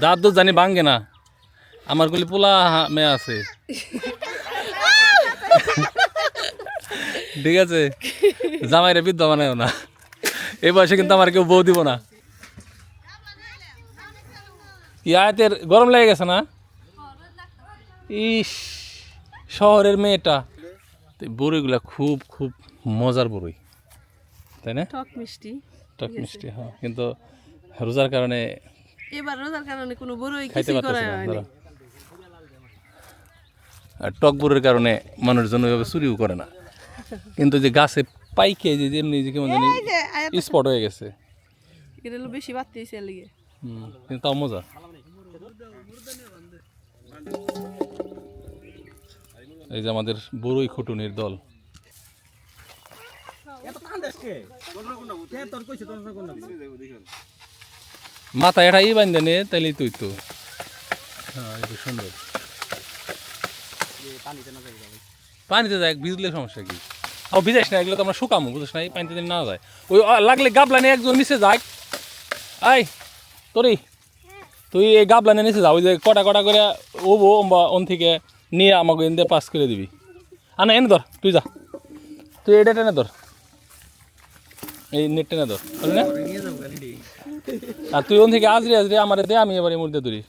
দাঁত তো জানি ভাঙ্গে না আমার গুলি পোলা মেয়ে আছে ঠিক আছে জামাইরে বিদ্যা বানায়ও না এই বয়সে কিন্তু আমার কেউ বউ দিব না কি আয়াতের গরম লেগে গেছে না ইস শহরের মেয়েটা বড়ইগুলা খুব খুব মজার বড়ই তাই না টক মিষ্টি হ্যাঁ কিন্তু রোজার কারণে এবার রোজার কারণে কোনো বড়ই খাইতে কিছু করা পারতেছে না হয়নি ধরো। আর টক বড়ির কারণে মানুষজন ওইভাবে চুরিও করে না কিন্তু যে গাছে পাইকে যে এমনি যে কেমন জানি স্পট হয়ে গেছে এটা হলো বেশি বাড়তেছে লিগে কিন্তু তাও মজা এই যে আমাদের বড়ই খুটুনির দল মাথা এটা ই বান্ধে নে তাইলেই তুই তো হ্যাঁ এই সুন্দর পানিতে যায় ভিজলে সমস্যা কি ও ভিজাইস না এগুলো তো আমরা শুকামো বুঝিস না এই পানিতে না যায় ওই লাগলে গাবলা নিয়ে একজন নিচে যায় আই তোরই তুই এই গাবলা নিয়ে নিচে যা ওই যে কটা কটা করে ওবো বা ওন থেকে নিয়ে আমাকে এনে পাস করে দিবি না এনে ধর তুই যা তুই এটা টেনে ধর এই নেট টেনে ধর না আর তুই ওন থেকে আজরে আজরে আমার দে আমি এবার এই মুহূর্তে ধরি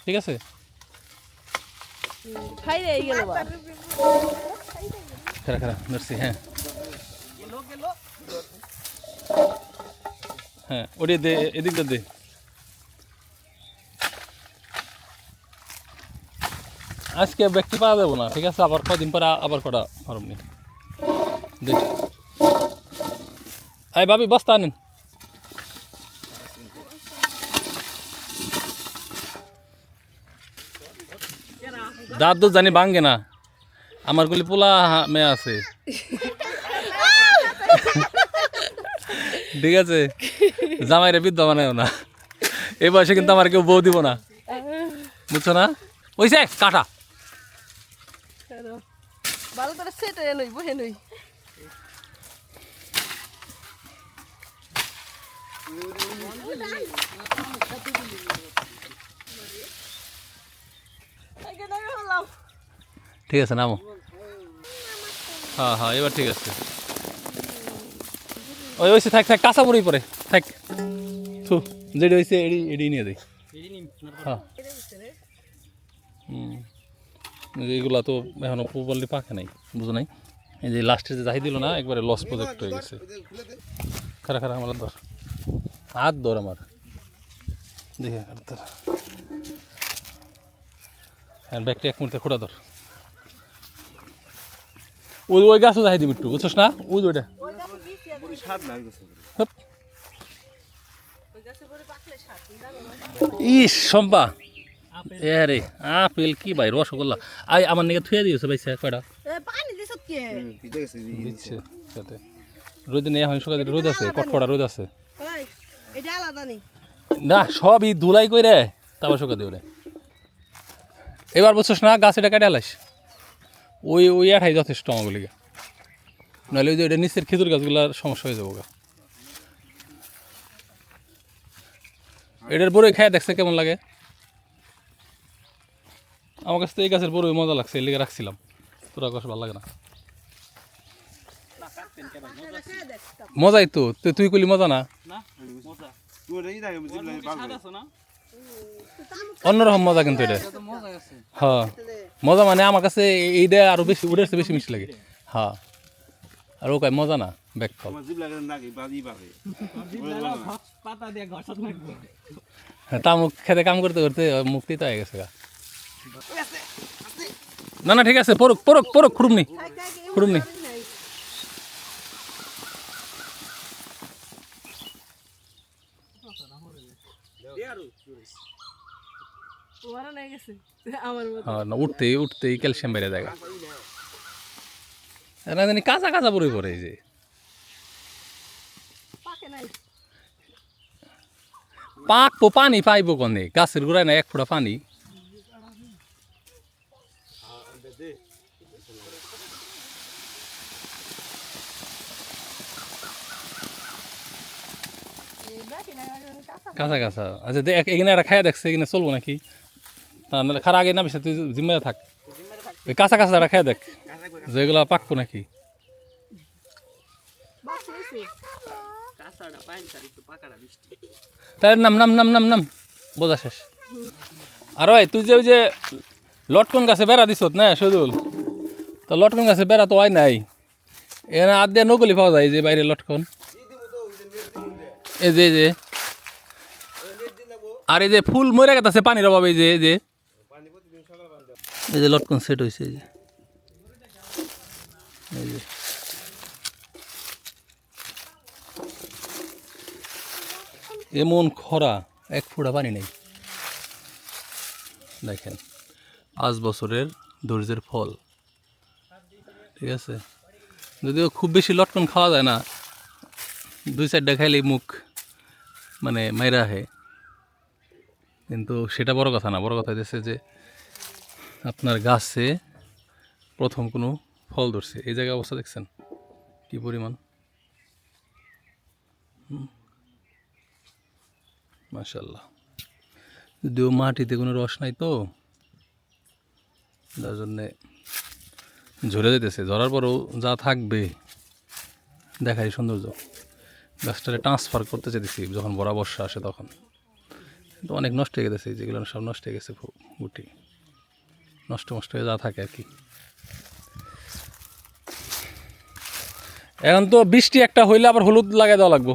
ঠিক আছে খারা খারা ধরছি হ্যাঁ হ্যাঁ ওটা দে এদিকটা দে আজকে ব্যক্তি পাওয়া যাবো না ঠিক আছে আবার কদিন পরে আবার কটা ফরম নেই দেখ এই ভাবি বস্তা আনেন দাঁত তো জানি ভাঙ্গে না আমার গুলি পোলা মেয়ে আছে ঠিক আছে জামাইরে বিদ্যা বানায়ও না এই বয়সে কিন্তু আমার কেউ বউ দিব না বুঝছো না ওইসে কাটা ভালো করে সেট নই বহে নই ঠিক আছে নামো হ্যাঁ হ্যাঁ এবার ঠিক আছে ওই ওইসে থাক থাক কাঁচা পড়েই পরে থাক থু যেটা হয়েছে এডি নিয়ে দেয় হ্যাঁ এইগুলা তো এখনো প্রপারলি পাকে নাই বুঝো নাই এই যে লাস্টে যে যাই দিল না একবারে লস প্রজেক্ট হয়ে গেছে খারা খারা আমার ধর হাত ধর আমার দেখে ধর হ্যাঁ ব্যাগটা এক মুহূর্তে খোঁড়া ধর ওই ওই গাছও যাই দিবি একটু বুঝছস না ওই ওইটা ইস সম্পা এ রে আপেল কি ভাই রসগোল্লা আই আমার নিকে থুয়ে দিয়েছে ভাই কয়টা দিচ্ছে সাথে রোদ নেই এখন সকালে রোদ আছে কটকটা রোদ আছে না সবই ধুলাই করে তারপর শুকা দিও রে এবার বলছিস না গাছ এটা কেটে আলাস ওই ওই আঠাই যথেষ্ট আমাগুলিকে নাহলে ওই যে এটা নিচের খেজুর গাছগুলার সমস্যা হয়ে যাবো গা এটার বড়ই খায় দেখছে কেমন লাগে আমার কাছে তো এই গাছের বড়ই মজা লাগছে এই লেগে রাখছিলাম তোরা কাছে ভালো লাগে না মজাই তো তুই কইলি মজা না অন্যরকম মজা কিন্তু এটা হ্যাঁ মজা মানে আমার কাছে এইটা আরো বেশি উড়েছে বেশি মিষ্টি লাগে হ্যাঁ আর ও কয় মজা না ব্যাক ফল হ্যাঁ তা মুখ খেতে কাম করতে করতে মুক্তি তো হয়ে গেছে গা না না ঠিক আছে পরক পরক পরক খুরুমনি খুরুমনি হ্যাঁ না উঠতেই উঠতেই ক্যালসিয়াম বেড়ে যায় না জানি কাঁচা কাঁচা পড়ে পড়ে এই যে পাকবো পানি পাইবো কনে গাছের গোড়ায় না এক ফোঁটা পানি কাঁচা কাঁচা আচ্ছা দেখ এখানে একটা খাইয়া দেখছে এখানে চলবো নাকি নাহলে খারা আগে না বেশি তুই জিম্মায় থাক ওই কাঁচা কাঁচা একটা খাইয়া দেখ যেগুলো পাকবো নাকি তাই নাম নাম নাম নাম নাম বোঝা শেষ আর ওই তুই যে ওই যে লটকন গাছে বেড়া দিস না সজুল তো লটকন গাছে বেড়া তো হয় নাই এখানে আধ নকলি পাওয়া যায় যে বাইরে লটকন এই যে আর এই যে ফুল মরে গেছে পানির অভাবে এই যে লটকন সেট হয়েছে এই যে এমন খরা এক ফোঁটা পানি নেই দেখেন 5 বছরের ধৈর্যের ফল ঠিক আছে যদিও খুব বেশি লটকন খাওয়া যায় না 2-4টা খাইলেই মুখ মানে মাইরা আহে কিন্তু সেটা বড় কথা না বড় কথা হচ্ছে যে আপনার গাছে প্রথম কোনো ফল ধরছে এই জায়গায় অবস্থা দেখছেন কি পরিমাণ মাশাআল্লাহ যদিও মাটিতে কোনো রস নাই তো যার জন্যে ঝরে যেতেছে ঝরার পরেও যা থাকবে দেখাই সৌন্দর্য গাছটাকে ট্রান্সফার করতে চাইতেছি যখন বড় বর্ষা আসে তখন কিন্তু অনেক নষ্ট হয়ে গেছে যেগুলো সব নষ্ট হয়ে গেছে গুটি নষ্ট হয়ে যা থাকে আর কি এখন তো বৃষ্টি একটা হইলে আবার হলুদ লাগাই দেওয়া লাগবো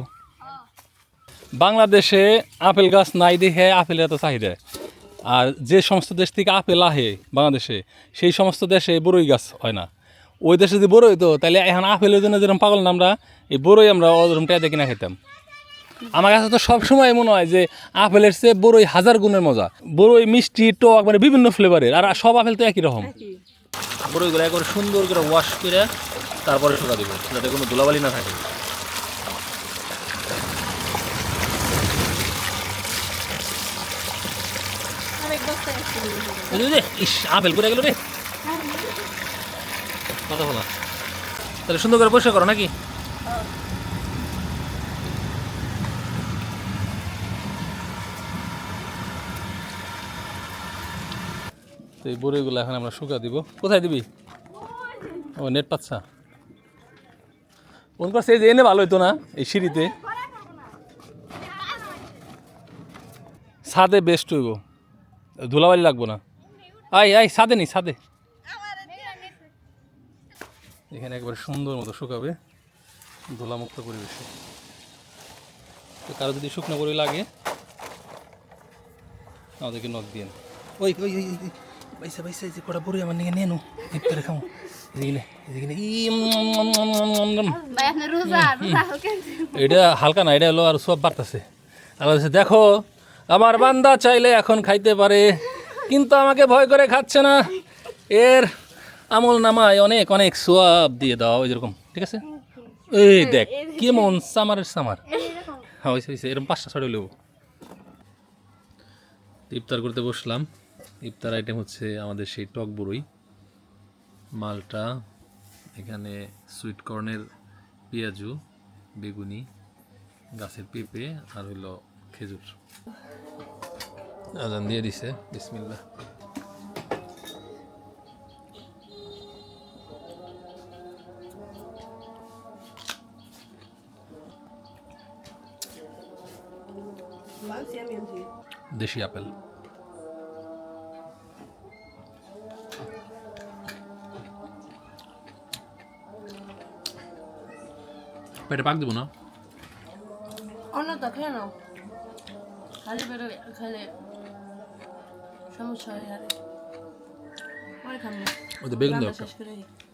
বাংলাদেশে আপেল গাছ নাই দেখে আপেলের এত চাহিদা আর যে সমস্ত দেশ থেকে আপেল আহে বাংলাদেশে সেই সমস্ত দেশে বড়ই গাছ হয় না ওই দেশে যদি বড়ই হতো তাহলে এখন আপেলের জন্য যেরকম পাগল না আমরা এই বড়ই আমরা ওরকম টাইতে কিনা খেতাম আমার কাছে তো সবসময় মনে হয় যে আপেলের চেয়ে বড়ই 1000 গুণের মজা বড়ই মিষ্টি টক মানে বিভিন্ন ফ্লেভারের আর সব আপেল তো একই রকম বড়ইগুলো একবার সুন্দর করে ওয়াশ করে তারপরে শুকা দিব যাতে কোনো ধুলাবালি না থাকে ইস আপেল করে গেল রে কথা বলা তাহলে সুন্দর করে পরিষ্কার করো নাকি তো এই বড়িগুলো এখন আমরা শুকা দিব কোথায় দিবি ও নেট পাচ্ছা কোন পাশে যে এনে ভালো হইতো না এই সিঁড়িতে ছাদে বেস্ট হইব ধুলাবালি লাগবো না আই ছাদে নি ছাদে এখানে একবারে সুন্দর মতো শুকাবে ধুলামুক্ত পরিবেশে তো কারো যদি শুকনো করে লাগে আমাদেরকে নখ দিয়ে ওই বাইসা যে কটা বড়ি আমার নিয়ে নেনো করে খাও এটা হালকা না এটা হলো আর সব বাড়তেছে আল্লাহ দেখো আমার বান্দা চাইলে এখন খাইতে পারে কিন্তু আমাকে ভয় করে খাচ্ছে না এর আমল নামায় অনেক অনেক সোয়াব দিয়ে দাও ওই যেরকম ঠিক আছে এই দেখ কেমন সামারের সামার হ্যাঁ হয়েছে এরকম 5টা-6টা লেবু ইফতার করতে বসলাম ইফতার আইটেম হচ্ছে আমাদের সেই টক বড়ই মালটা এখানে সুইট কর্নের পেঁয়াজু বেগুনি গাছের পেঁপে আর হইলো খেজুর আজান দিয়ে দিছে বিসমিল্লাহ দেশি আপেল পেটে পাক দেবো না অন্যটা খেয়ে নাও খালি পেটে খেলে সমস্যা হয় আর পরে খাবো ওদের বেগুন দাও শেষ করে